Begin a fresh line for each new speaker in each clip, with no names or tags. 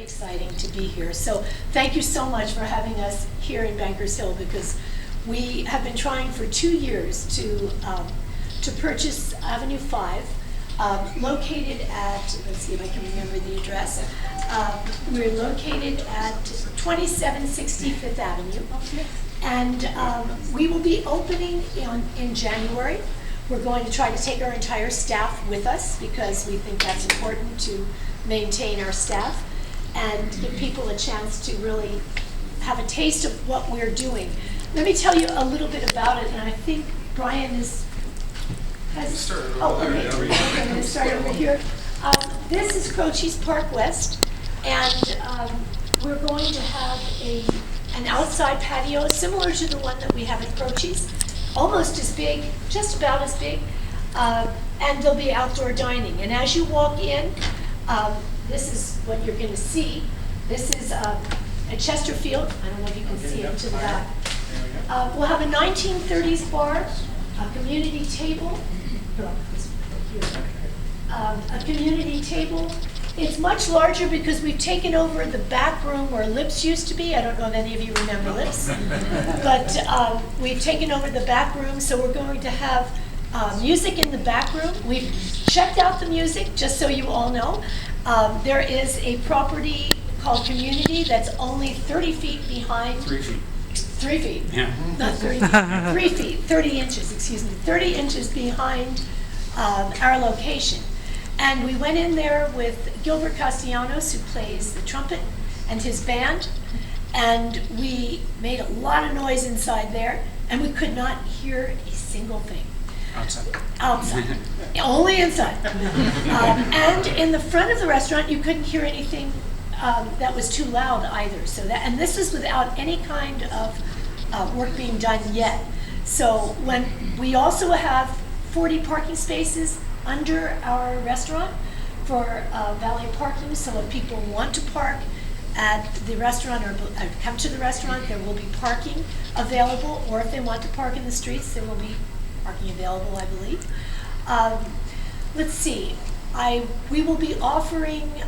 exciting to be here. So thank you so much for having us here in Bankers Hill, because we have been trying for 2 years to purchase Avenue 5, located at, let's see if I can remember the address. We're located at 2760 Fifth Avenue, and we will be opening in January. We're going to try to take our entire staff with us because we think that's important to maintain our staff and give people a chance to really have a taste of what we're doing. Let me tell you a little bit about it, and I think Brian has oh, okay. I'm going to start over here. This is Croce's Park West, and we're going to have an outside patio similar to the one that we have at Croce's, almost as big, just about as big, and there'll be outdoor dining. And as you walk in, this is what you're going to see. This is a Chesterfield. I don't know if you can see it to the back. We'll have a 1930s bar, a community table, a community table. It's much larger because we've taken over the back room where Lips used to be. I don't know if any of you remember Lips, but we've taken over the back room, so we're going to have music in the back room. We've checked out the music, just so you all know. There is a property called Community that's only 30 feet behind.
3 feet.
3 feet.
Yeah.
Not 30 feet. 3 feet. 30 inches, excuse me. 30 inches behind our location. And we went in there with Gilbert Castellanos, who plays the trumpet, and his band. And we made a lot of noise inside there, and we could not hear a single thing.
Outside.
Outside. Only inside. And in the front of the restaurant, you couldn't hear anything that was too loud either. So that, and this is without any kind of work being done yet. So when we also have 40 parking spaces under our restaurant for valet parking. So if people want to park at the restaurant or come to the restaurant, there will be parking available. Or if they want to park in the streets, there will be parking available, I believe. Let's see. We will be offering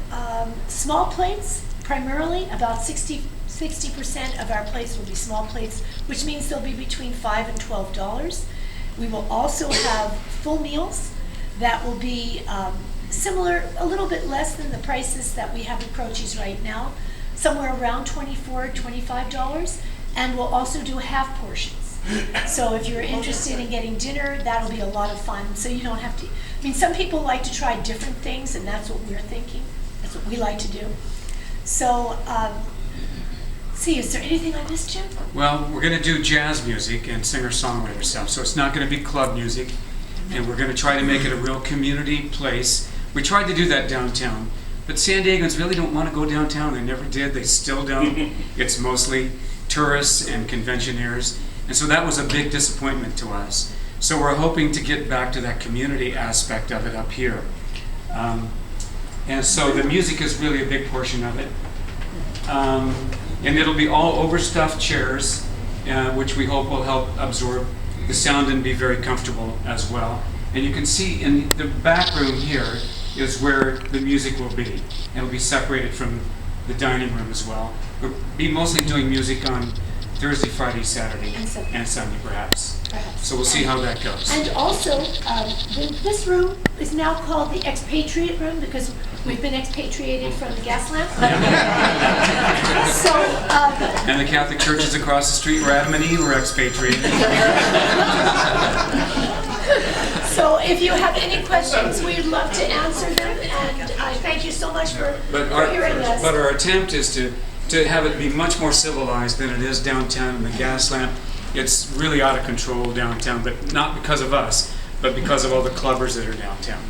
small plates, primarily. About 60% of our plates will be small plates, which means they'll be between $5 and $12. We will also have full meals that will be similar, a little bit less than the prices that we have at Croce's right now, somewhere around $24, $25, and we'll also do half portions. So if you're interested in getting dinner, that'll be a lot of fun. So you don't have to, I mean, some people like to try different things, and that's what we're thinking. That's what we like to do. So, see, is there anything I missed, Jim?
Well, we're going to do jazz music and singer-songwriter stuff, so it's not going to be club music, and we're going to try to make it a real community place. We tried to do that downtown, but San Diegans really don't want to go downtown. They never did. They still don't. It's mostly tourists and conventionaires, and so that was a big disappointment to us. So we're hoping to get back to that community aspect of it up here. And so the music is really a big portion of it. And it'll be all overstuffed chairs, which we hope will help absorb the sound and be very comfortable as well. And you can see in the back room here is where the music will be. And it'll be separated from the dining room as well. We'll be mostly doing music on Thursday, Friday, Saturday, and Sunday perhaps. So we'll see how that goes.
And also, this room is now called the expatriate room because we've been expatriated from the Gaslamp. So,
and the Catholic churches across the street where Adam and Eve were expatriated.
So if you have any questions, we'd love to answer them, and I thank you so much for hearing us.
But our attempt is to have it be much more civilized than it is downtown in the Gaslamp. It's really out of control downtown, but not because of us, but because of all the clubbers that are downtown.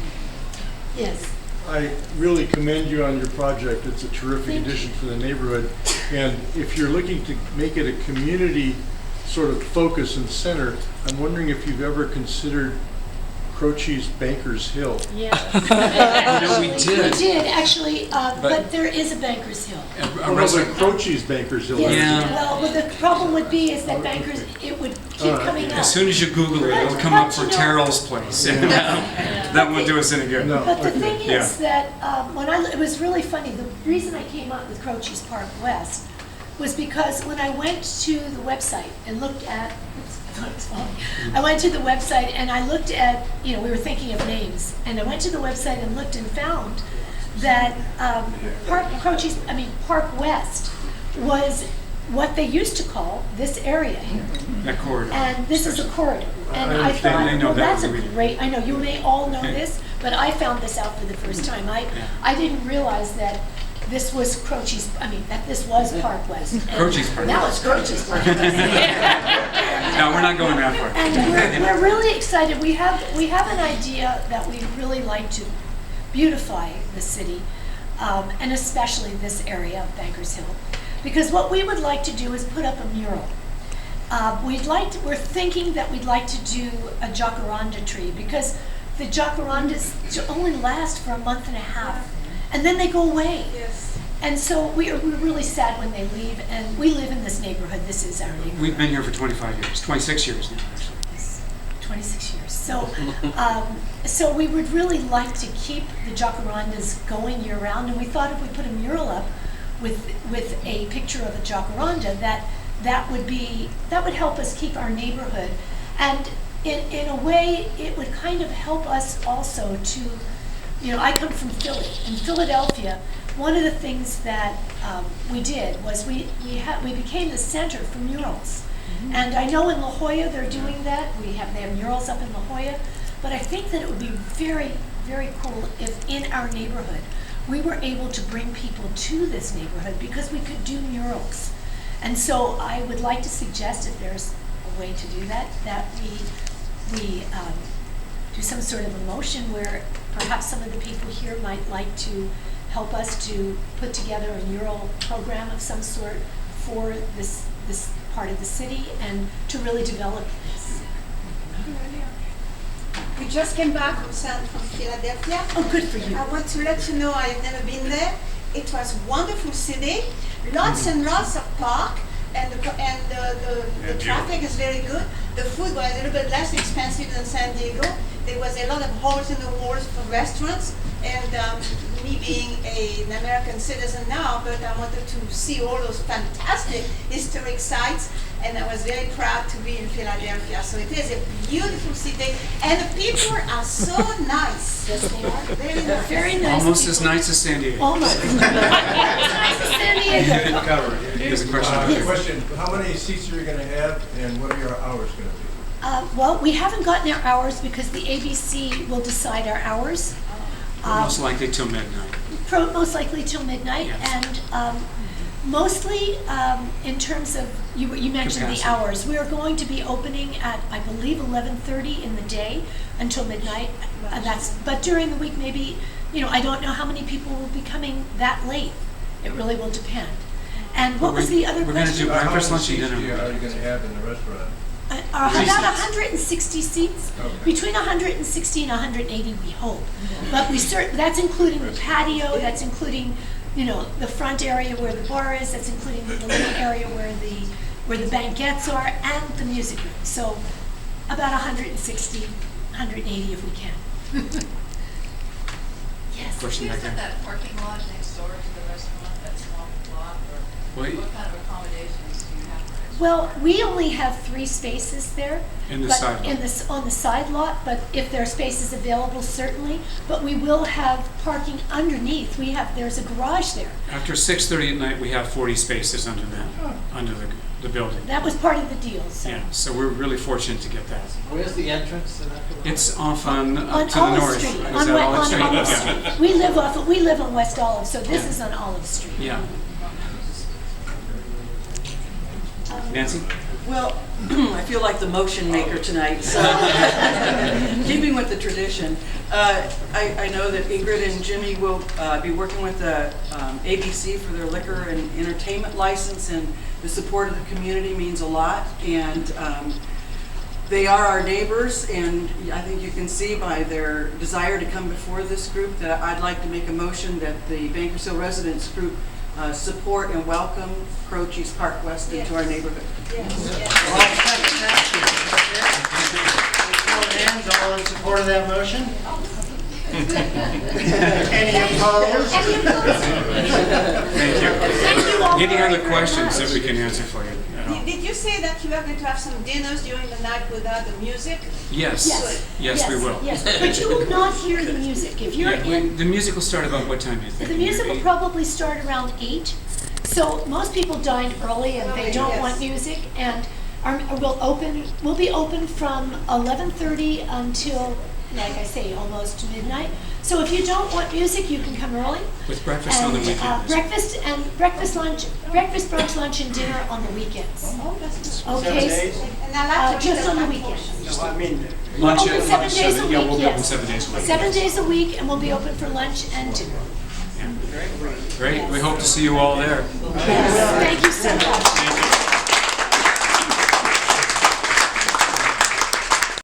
Yes.
I really commend you on your project. It's a terrific addition for the neighborhood. And if you're looking to make it a community sort of focus and center, I'm wondering if you've ever considered Croce's Bankers Hill.
You know, we
We
did.
did, actually, but there is a Bankers Hill.
A
Oh, no, but
restaurant.
Croce's Bankers Hill.
Yeah.
Well, but the problem would be is that Bankers, it would keep coming up.
As soon as you Google it, it'll come up for Terrell's place. And that won't do us any good.
No.
But the thing
Yeah.
is that it was really funny. The reason I came up with Croce's Park West was because when I went to the website and looked at, I went to the website and I looked at, we were thinking of names, and I went to the website and looked and found that Park West was what they used to call this area here.
That corridor.
And this is a corridor. And
I
I
understand.
thought,
They know
well,
that
that's a
already.
great, I know, you may all know this, but I found this out for the first time. I didn't realize that this was Croce's, that this was Park West. And
Croce's Park
now it's Croce's Park West.
No, we're not going that far.
And we're really excited. We have an idea that we'd really like to beautify the city, and especially this area of Bankers Hill. Because what we would like to do is put up a mural. We're thinking that we'd like to do a jacaranda tree, because the jacarandas only last for a month and a half, and then they go away.
Yes.
And so we're really sad when they leave, and we live in this neighborhood. This is our neighborhood.
We've been here for 25 years, 26 years now, actually.
26 years. So, so we would really like to keep the jacarandas going year round, and we thought if we put a mural up with a picture of a jacaranda, that would help us keep our neighborhood, and in a way it would kind of help us also to, I come from Philly. In Philadelphia, one of the things that we did was we became the center for murals. And I know in La Jolla they're doing that. They have murals up in La Jolla. But I think that it would be very, very cool if in our neighborhood we were able to bring people to this neighborhood, because we could do murals. And so I would like to suggest, if there's a way to do that, that we do some sort of a motion where perhaps some of the people here might like to help us to put together a mural program of some sort for this part of the city, and to really develop this.
We just came back from Philadelphia.
Oh, good for you.
I want to let you know I've never been there. It was a wonderful city, lots and lots of park, and the traffic is very good. The food was a little bit less expensive than San Diego. There was a lot of holes in the walls for restaurants, and me being an American citizen now, but I wanted to see all those fantastic historic sites, and I was very proud to be in Philadelphia. So it is a beautiful city, and the people are so nice.
Yes, they are.
Very nice.
Very nice.
Almost as
people.
nice as San Diego.
Almost. As nice as San Diego.
Here's a question.
Question, how many seats are you gonna have, and what are your hours gonna be?
Well, we haven't gotten our hours because the ABC will decide our hours.
Most likely till midnight.
Most likely till midnight,
Yes.
and mostly in terms of, you mentioned the
Capacity.
hours. We are going to be opening at, I believe, 11:30 in the day until midnight. But during the week, maybe, I don't know how many people will be coming that late. It really will depend. And what was the other
We're gonna
question?
do breakfast, lunch, and
How many
dinner.
seats are you gonna have in the restaurant?
About
Three seats.
160 seats,
Okay.
between 160 and 180, we hope. But that's including the patio, that's including, the front area where the bar is, that's including the little area where the banquettes are, and the music room. So about 160, 180 if we can. Yes.
Question back
Isn't
there.
that parking lot next door to the restaurant, that small lot, or
Well,
what kind of accommodations do you have for it?
Well, we only have 3 spaces there.
In the
but
side lot.
On the side lot, but if there are spaces available, certainly. But we will have parking underneath. There's a garage there.
After 6:30 at night, we have 40 spaces under the building.
That was part of the deal, so.
Yeah, so we're really fortunate to get that.
Where's the entrance to that?
It's off on,
On
to the
Olive
north.
Street,
Is
on
that
Olive
Olive Street?
Street.
Yeah.
We live on West Olive, so this
Yeah.
is on Olive Street.
Yeah. Nancy?
Well, I feel like the motion maker tonight, so keeping with the tradition, I know that Ingrid and Jimmy will be working with the ABC for their liquor and entertainment license, and the support of the community means a lot. And They are our neighbors, and I think you can see by their desire to come before this group that I'd like to make a motion that the Bankers Hill Residents Group support and welcome Croce's Park West into our neighborhood.
Hands, all in support of that motion? Any opposed?
Thank you.
Thank you all.
Any
very,
other
very
questions
much.
that we can answer for you?
Did you say that you are going to have some dinners during the night without the music?
Yes. Yes, we will.
Yes, but you will not hear the music. If you're in,
The music will start about what time do you think?
the music will probably start around 8. So most people dine early and they don't
Yes.
want music, and we'll be open from 11:30 until, like I say, almost midnight. So if you don't want music, you can come early.
With breakfast on the
And,
weekends.
breakfast, brunch, lunch, and dinner on the weekends.
Oh, that's good.
Okay?
7 days?
And I like to
Just
eat
on the
my
weekends.
No, I mean,
Lunch
Open
at
7 days a
yeah,
week,
we'll be open
yes.
7 days a week.
7 days a week, and we'll be open for lunch and dinner.
Great. We hope to see you all there.
Yes, thank you so much.
Thank you.